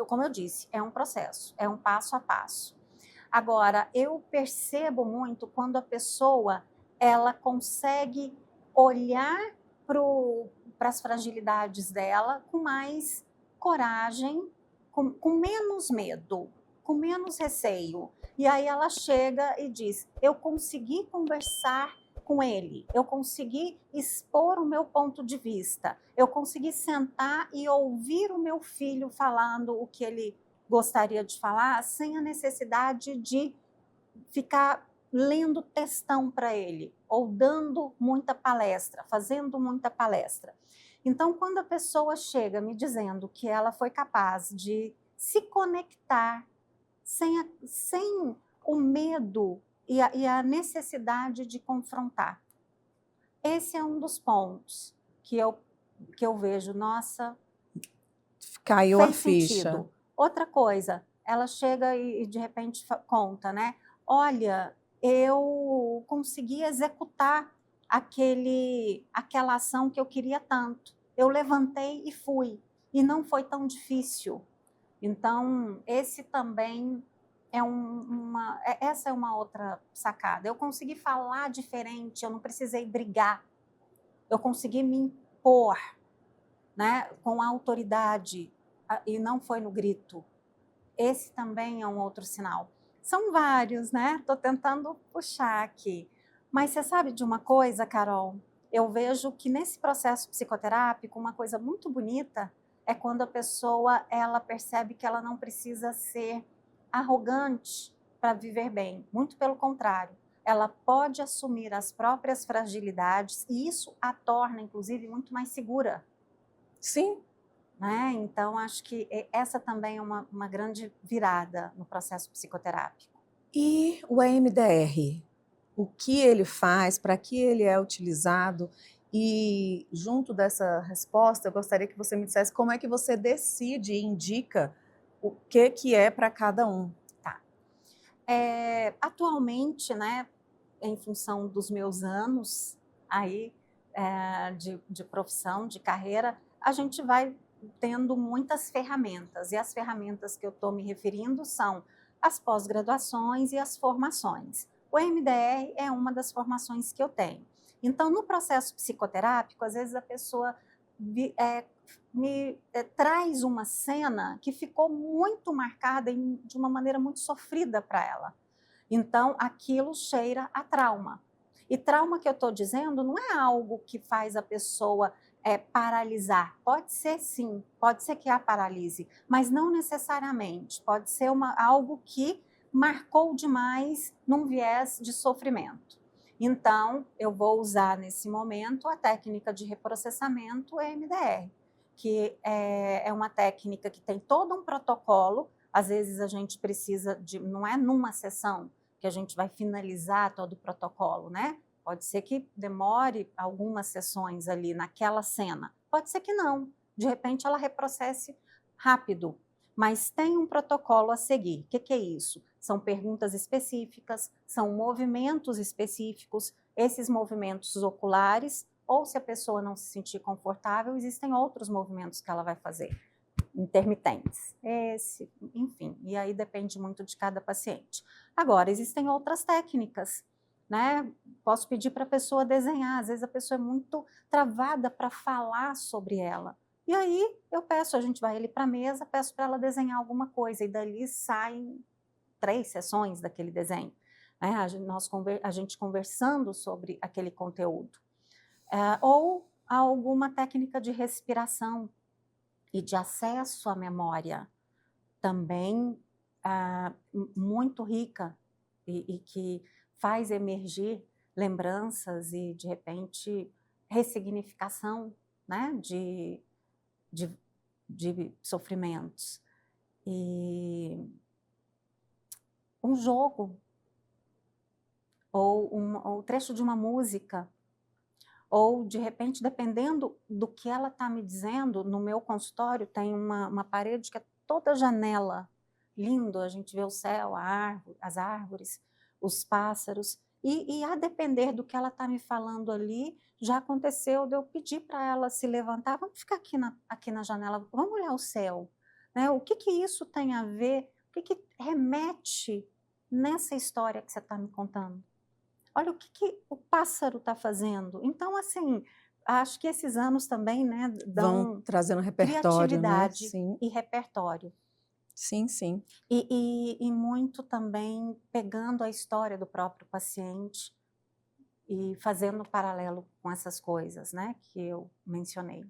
como eu disse, é um processo, é um passo a passo. Agora, eu percebo muito quando a pessoa, ela consegue olhar para as fragilidades dela com mais coragem, com menos medo, com menos receio. E aí ela chega e diz, eu consegui conversar com ele, eu consegui expor o meu ponto de vista, eu consegui sentar e ouvir o meu filho falando o que ele gostaria de falar, sem a necessidade de ficar lendo textão para ele, ou dando muita palestra, fazendo muita palestra. Então, quando a pessoa chega me dizendo que ela foi capaz de se conectar sem o medo e a necessidade de confrontar. Esse é um dos pontos que eu vejo, nossa... Caiu a fez ficha. sentido. Outra coisa, ela chega e de repente conta, né? Olha, eu consegui executar aquela ação que eu queria tanto. Eu levantei e fui, e não foi tão difícil. Então, esse também essa é uma outra sacada. Eu consegui falar diferente, eu não precisei brigar, eu consegui me impor, né, com autoridade, e não foi no grito. Esse também é um outro sinal. São vários, né? Estou tentando puxar aqui. Mas você sabe de uma coisa, Carol? Eu vejo que nesse processo psicoterápico, uma coisa muito bonita é quando a pessoa ela percebe que ela não precisa ser arrogante para viver bem. Muito pelo contrário. Ela pode assumir as próprias fragilidades e isso a torna, inclusive, muito mais segura. Sim. Né? Então, acho que essa também é uma grande virada no processo psicoterápico. E o EMDR? O que ele faz, para que ele é utilizado? E junto dessa resposta, eu gostaria que você me dissesse como é que você decide e indica o que é para cada um. Tá. Atualmente, né, em função dos meus anos aí, de profissão, de carreira, a gente vai tendo muitas ferramentas, e as ferramentas que eu estou me referindo são as pós-graduações e as formações. O MDR é uma das formações que eu tenho. Então, no processo psicoterápico, às vezes a pessoa me traz uma cena que ficou muito marcada de uma maneira muito sofrida para ela. Então, aquilo cheira a trauma. E trauma que eu estou dizendo não é algo que faz a pessoa paralisar. Pode ser sim, pode ser que a paralise, mas não necessariamente. Pode ser algo que marcou demais num viés de sofrimento. Então, eu vou usar nesse momento a técnica de reprocessamento EMDR, que é uma técnica que tem todo um protocolo. Às vezes a gente precisa não é numa sessão que a gente vai finalizar todo o protocolo, né? Pode ser que demore algumas sessões ali naquela cena. Pode ser que não. De repente ela reprocesse rápido. Mas tem um protocolo a seguir. O que é isso? São perguntas específicas, são movimentos específicos, esses movimentos oculares, ou se a pessoa não se sentir confortável, existem outros movimentos que ela vai fazer, intermitentes, enfim, e aí depende muito de cada paciente. Agora, existem outras técnicas, né? Posso pedir para a pessoa desenhar, às vezes a pessoa é muito travada para falar sobre ela. E aí a gente vai ali para a mesa, peço para ela desenhar alguma coisa, e dali saem 3 sessões daquele desenho. Né? A gente conversando sobre aquele conteúdo. Ou alguma técnica de respiração e de acesso à memória, também muito rica e que faz emergir lembranças e, de repente, ressignificação, né, de sofrimentos. E um jogo, ou um trecho de uma música, ou, de repente, dependendo do que ela está me dizendo, no meu consultório tem uma parede que é toda janela, lindo, a gente vê o céu, as árvores, os pássaros, e a depender do que ela está me falando ali, já aconteceu de eu pedir para ela se levantar, vamos ficar aqui na janela, vamos olhar o céu, né? O que isso tem a ver, o que remete nessa história que você está me contando? Olha o que o pássaro está fazendo. Então, assim, acho que esses anos também, né, Vão dão trazendo repertório, né? criatividade Sim. e repertório. Sim, sim. E muito também pegando a história do próprio paciente e fazendo paralelo com essas coisas, né, que eu mencionei.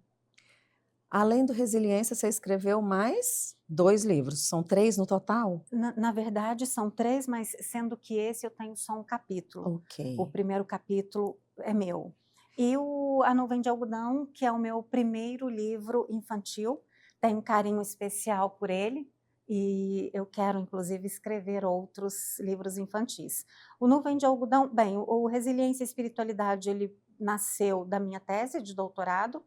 Além do Resiliência, você escreveu mais 2 livros, são 3 no total? Na verdade, são 3, mas sendo que esse eu tenho só um capítulo. Ok. O primeiro capítulo é meu. E A Nuvem de Algodão, que é o meu primeiro livro infantil, tenho um carinho especial por ele, e eu quero, inclusive, escrever outros livros infantis. O Nuvem de Algodão, bem, o Resiliência e Espiritualidade, ele nasceu da minha tese de doutorado,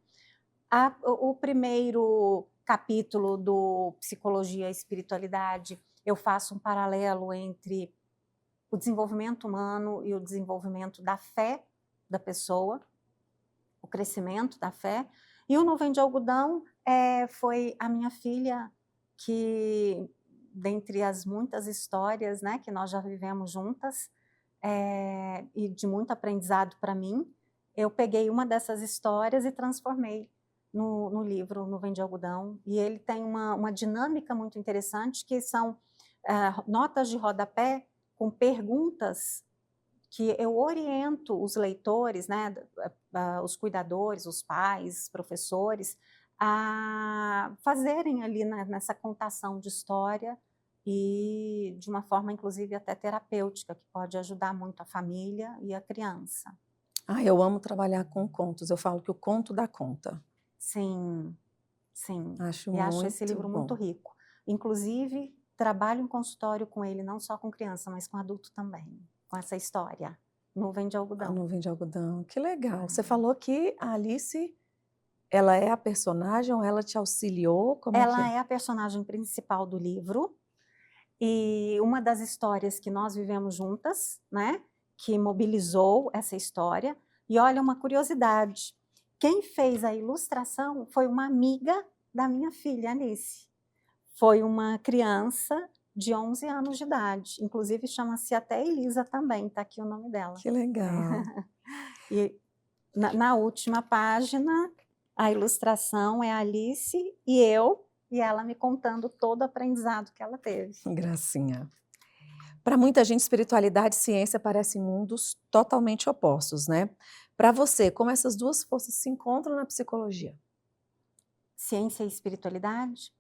O primeiro capítulo do Psicologia e Espiritualidade, eu faço um paralelo entre o desenvolvimento humano e o desenvolvimento da fé da pessoa, o crescimento da fé. E o Nuvem de Algodão foi a minha filha que, dentre as muitas histórias, né, que nós já vivemos juntas, e de muito aprendizado para mim, eu peguei uma dessas histórias e transformei no livro Nuvem de Algodão. E ele tem uma dinâmica muito interessante, que são notas de rodapé com perguntas que eu oriento os leitores, né, os cuidadores, os pais, professores, a fazerem ali nessa contação de história, e de uma forma, inclusive, até terapêutica, que pode ajudar muito a família e a criança. Eu amo trabalhar com contos, eu falo que o conto dá conta. Sim, sim. Acho E acho muito esse livro bom. muito rico. Inclusive, trabalho em consultório com ele, não só com criança, mas com adulto também, com essa história, Nuvem de A Algodão. Nuvem de Algodão, que legal. Você falou que a Alice, ela é a personagem ou ela te auxiliou? Como é que Ela é? é a personagem principal do livro, e uma das histórias que nós vivemos juntas, né, que mobilizou essa história. E olha, uma curiosidade, quem fez a ilustração foi uma amiga da minha filha, Alice. Foi uma criança de 11 anos de idade, inclusive chama-se até Elisa também, está aqui o nome dela. Que legal. E na última página, a ilustração é a Alice e eu, e ela me contando todo o aprendizado que ela teve. Gracinha. Para muita gente, espiritualidade e ciência parecem mundos totalmente opostos, né? Para você, como essas duas forças se encontram na psicologia? Ciência e espiritualidade,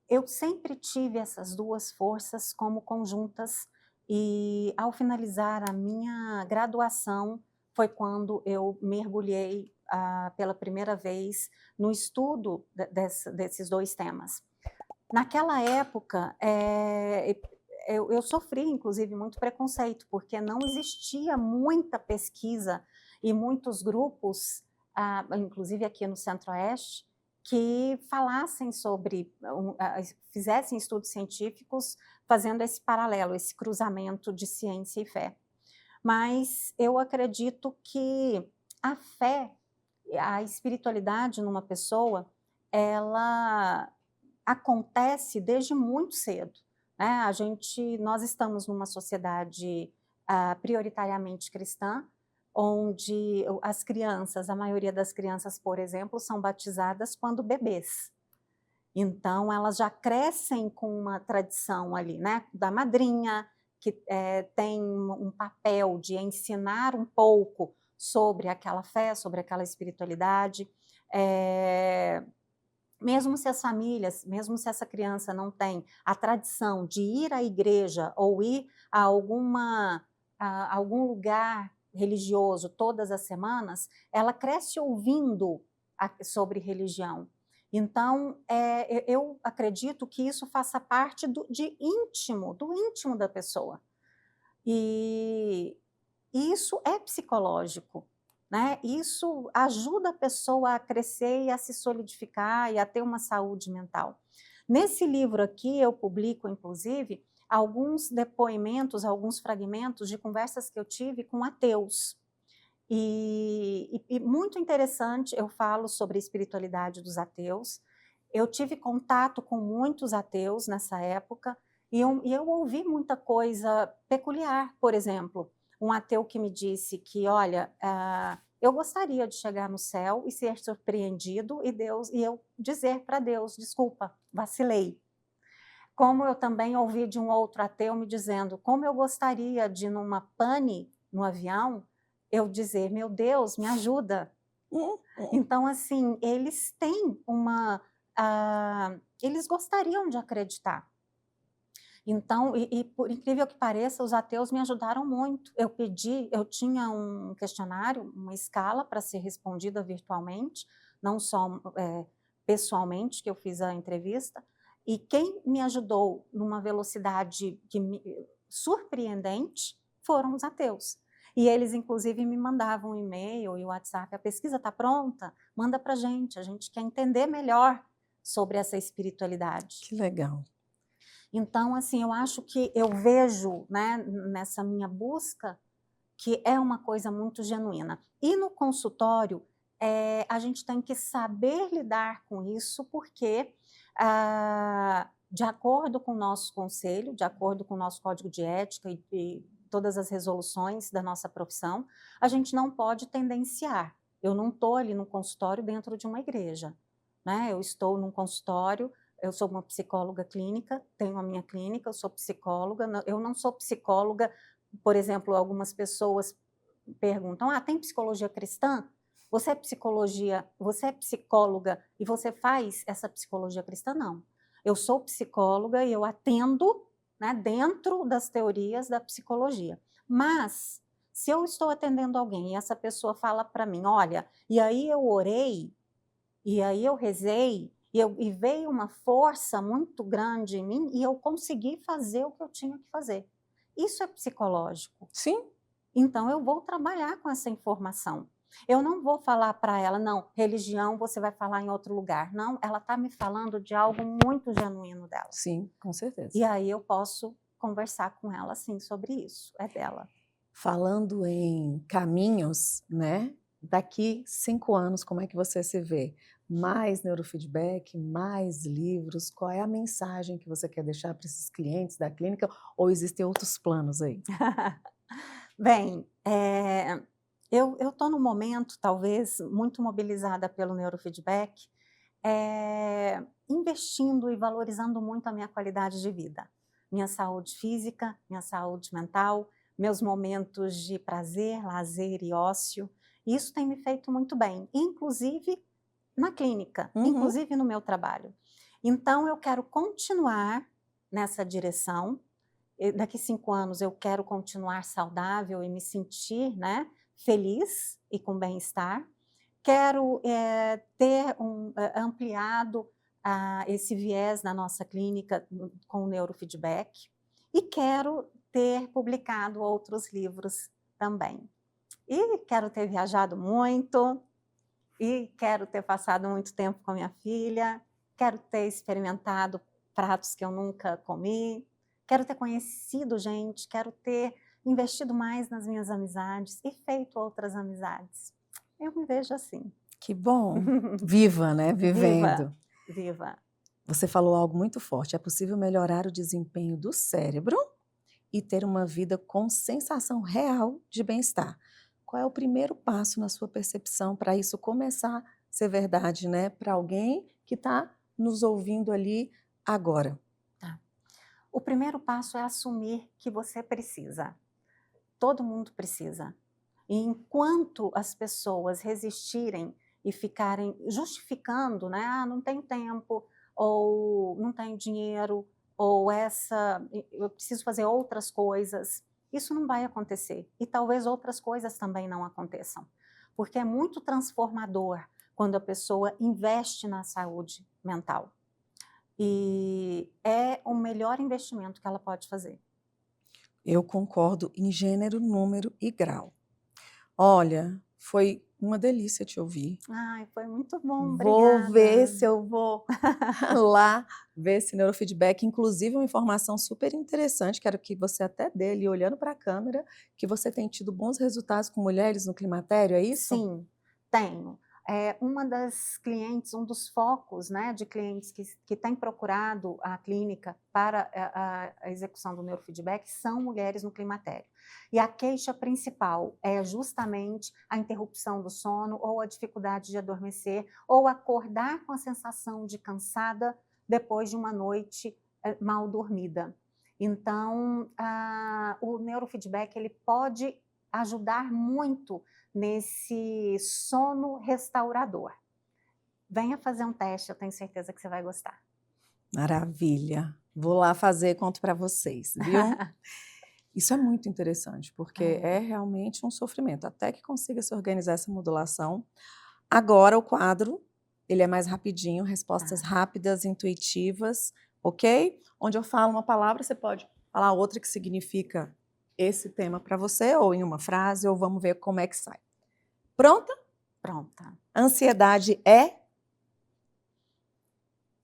eu sempre tive essas duas forças como conjuntas, e ao finalizar a minha graduação foi quando eu mergulhei pela primeira vez no estudo desses dois temas. Naquela época, eu sofri, inclusive, muito preconceito, porque não existia muita pesquisa e muitos grupos, inclusive aqui no Centro-Oeste, que falassem sobre, fizessem estudos científicos fazendo esse paralelo, esse cruzamento de ciência e fé. Mas eu acredito que a fé, a espiritualidade numa pessoa, ela acontece desde muito cedo, né? Nós estamos numa sociedade prioritariamente cristã, onde as crianças, a maioria das crianças, por exemplo, são batizadas quando bebês. Então, elas já crescem com uma tradição ali, né, da madrinha, que tem um papel de ensinar um pouco sobre aquela fé, sobre aquela espiritualidade. Mesmo se as famílias, mesmo se essa criança não tem a tradição de ir à igreja ou ir a algum lugar religioso todas as semanas, ela cresce ouvindo sobre religião. Então, eu acredito que isso faça parte do íntimo da pessoa. E isso é psicológico, né? Isso ajuda a pessoa a crescer e a se solidificar e a ter uma saúde mental. Nesse livro aqui, eu publico, inclusive, alguns depoimentos, alguns fragmentos de conversas que eu tive com ateus. E muito interessante, eu falo sobre a espiritualidade dos ateus. Eu tive contato com muitos ateus nessa época, e eu ouvi muita coisa peculiar. Por exemplo, um ateu que me disse que, olha, eu gostaria de chegar no céu e ser surpreendido e eu dizer para Deus, desculpa, vacilei. Como eu também ouvi de um outro ateu me dizendo, como eu gostaria de, numa pane no avião, eu dizer, meu Deus, me ajuda. Então, assim, eles têm eles gostariam de acreditar. Então, e por incrível que pareça, os ateus me ajudaram muito. Eu tinha um questionário, uma escala para ser respondida virtualmente, não só pessoalmente, que eu fiz a entrevista, e quem me ajudou numa velocidade surpreendente foram os ateus. E eles, inclusive, me mandavam um e-mail e o WhatsApp, a pesquisa está pronta? Manda para a gente quer entender melhor sobre essa espiritualidade. Que legal. Então, assim, eu acho que eu vejo, né, nessa minha busca, que é uma coisa muito genuína. E no consultório, a gente tem que saber lidar com isso, porque, de acordo com o nosso conselho, de acordo com o nosso código de ética e todas as resoluções da nossa profissão, a gente não pode tendenciar. Eu não estou ali no consultório dentro de uma igreja, né? Eu estou num consultório, eu sou uma psicóloga clínica, tenho a minha clínica, eu sou psicóloga, eu não sou psicóloga, por exemplo, algumas pessoas perguntam, tem psicologia cristã? Você é psicóloga e você faz essa psicologia cristã? Não. Eu sou psicóloga e eu atendo, né, dentro das teorias da psicologia. Mas, se eu estou atendendo alguém e essa pessoa fala para mim, olha, e aí eu orei, e aí eu rezei, e veio uma força muito grande em mim e eu consegui fazer o que eu tinha que fazer. Isso é psicológico. Sim. Então, eu vou trabalhar com essa informação. Eu não vou falar para ela, não, religião você vai falar em outro lugar. Não, ela está me falando de algo muito genuíno dela. Sim, com certeza. E aí eu posso conversar com ela, sim, sobre isso, é dela. Falando em caminhos, né? Daqui 5 anos, como é que você se vê? Mais neurofeedback, mais livros? Qual é a mensagem que você quer deixar para esses clientes da clínica? Ou existem outros planos aí? Bem, eu estou num momento, talvez, muito mobilizada pelo neurofeedback, investindo e valorizando muito a minha qualidade de vida. Minha saúde física, minha saúde mental, meus momentos de prazer, lazer e ócio. Isso tem me feito muito bem, inclusive na clínica, inclusive no meu trabalho. Então, eu quero continuar nessa direção. Daqui 5 anos eu quero continuar saudável e me sentir, né, feliz e com bem-estar. Quero ter ampliado esse viés na nossa clínica com o neurofeedback e quero ter publicado outros livros também. E quero ter viajado muito e quero ter passado muito tempo com a minha filha, quero ter experimentado pratos que eu nunca comi, quero ter conhecido gente, quero ter investido mais nas minhas amizades e feito outras amizades. Eu me vejo assim. Que bom! Viva, né? Vivendo. Viva. Você falou algo muito forte. É possível melhorar o desempenho do cérebro e ter uma vida com sensação real de bem-estar. Qual é o primeiro passo na sua percepção para isso começar a ser verdade, né? Para alguém que está nos ouvindo ali agora. O primeiro passo é assumir que você precisa. Todo mundo precisa. E enquanto as pessoas resistirem e ficarem justificando, né? Não tenho tempo, ou não tenho dinheiro, ou eu preciso fazer outras coisas. Isso não vai acontecer. E talvez outras coisas também não aconteçam. Porque é muito transformador quando a pessoa investe na saúde mental. E é o melhor investimento que ela pode fazer. Eu concordo em gênero, número e grau. Olha, foi uma delícia te ouvir. Ai, foi muito bom, Vou obrigada. ver se eu vou lá ver esse neurofeedback. Inclusive, uma informação super interessante, quero que você até dê ali, olhando para a câmera, que você tem tido bons resultados com mulheres no climatério, é isso? Sim, tenho. Uma das clientes, um dos focos, né, de clientes que têm procurado a clínica para a execução do neurofeedback são mulheres no climatério. E a queixa principal é justamente a interrupção do sono ou a dificuldade de adormecer ou acordar com a sensação de cansada depois de uma noite mal dormida. Então, o neurofeedback ele pode ajudar muito nesse sono restaurador. Venha fazer um teste, eu tenho certeza que você vai gostar. Maravilha. Vou lá fazer, conto para vocês, viu? Isso é muito interessante, porque é realmente um sofrimento. Até que consiga se organizar essa modulação. Agora o quadro, ele é mais rapidinho, respostas rápidas, intuitivas, ok? Onde eu falo uma palavra, você pode falar outra que significa esse tema para você, ou em uma frase, ou vamos ver como é que sai. Pronta? Pronta. Ansiedade é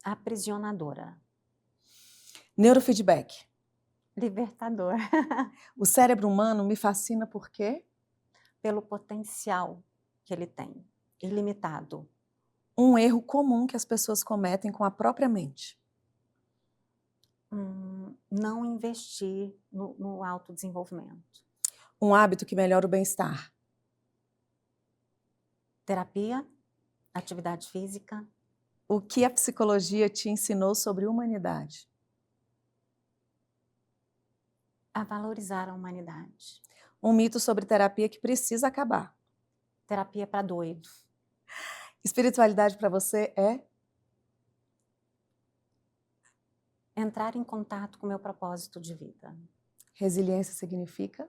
Aprisionadora. neurofeedback. Libertador. O cérebro humano me fascina por quê? Pelo potencial que ele tem, ilimitado. Um erro comum que as pessoas cometem com a própria mente. Não investir no autodesenvolvimento. Um hábito que melhora o bem-estar. Terapia, atividade física. O que a psicologia te ensinou sobre humanidade? A valorizar a humanidade. Um mito sobre terapia que precisa acabar. Terapia para doido. Espiritualidade para você é? Entrar em contato com o meu propósito de vida. Resiliência significa?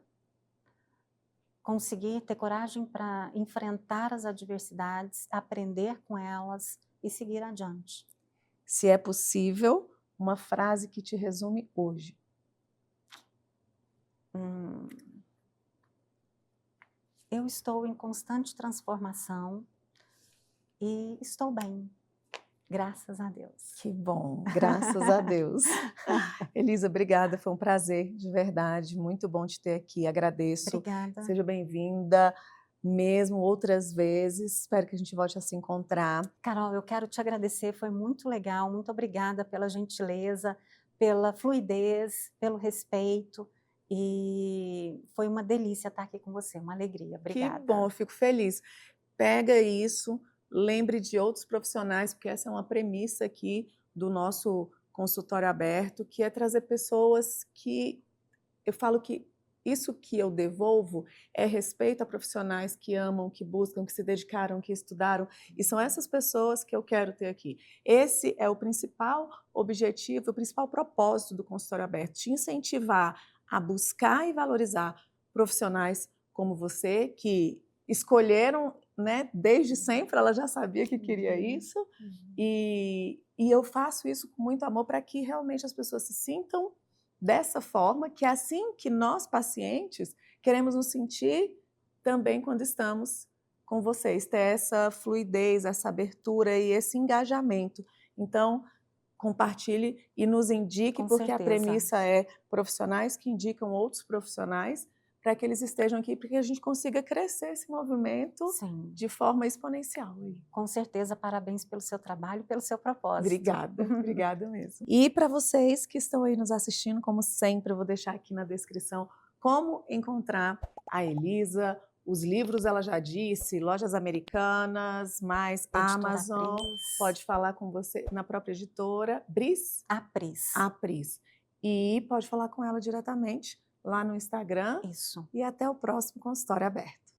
Conseguir ter coragem para enfrentar as adversidades, aprender com elas e seguir adiante. Se é possível, uma frase que te resume hoje. Eu estou em constante transformação e estou bem, graças a Deus. Que bom, graças a Deus. Elisa, obrigada, foi um prazer, de verdade, muito bom te ter aqui, agradeço. Obrigada. Seja bem-vinda, mesmo outras vezes, espero que a gente volte a se encontrar. Carol, eu quero te agradecer, foi muito legal, muito obrigada pela gentileza, pela fluidez, pelo respeito, e foi uma delícia estar aqui com você, uma alegria, obrigada. Que bom, eu fico feliz. Pega isso, lembre de outros profissionais, porque essa é uma premissa aqui do nosso consultório aberto, que é trazer pessoas que, eu falo que isso que eu devolvo é respeito a profissionais que amam, que buscam, que se dedicaram, que estudaram, e são essas pessoas que eu quero ter aqui. Esse é o principal objetivo, o principal propósito do consultório aberto, te incentivar a buscar e valorizar profissionais como você, que escolheram, né, desde sempre, ela já sabia que queria isso, e eu faço isso com muito amor para que realmente as pessoas se sintam dessa forma, que é assim que nós, pacientes, queremos nos sentir também quando estamos com vocês, ter essa fluidez, essa abertura e esse engajamento. Então, compartilhe e nos indique, Com porque a certeza. premissa é profissionais que indicam outros profissionais para que eles estejam aqui, para que a gente consiga crescer esse movimento Sim, de forma exponencial. com certeza, parabéns pelo seu trabalho, pelo seu propósito. Obrigada, obrigada mesmo. E para vocês que estão aí nos assistindo, como sempre, eu vou deixar aqui na descrição como encontrar a Elisa, os livros ela já disse, Lojas Americanas, mais Editora Amazon, Apris. pode falar com você na própria editora, Bris? Apris. Apris. E pode falar com ela diretamente lá no Instagram. Isso. E até o próximo consultório aberto.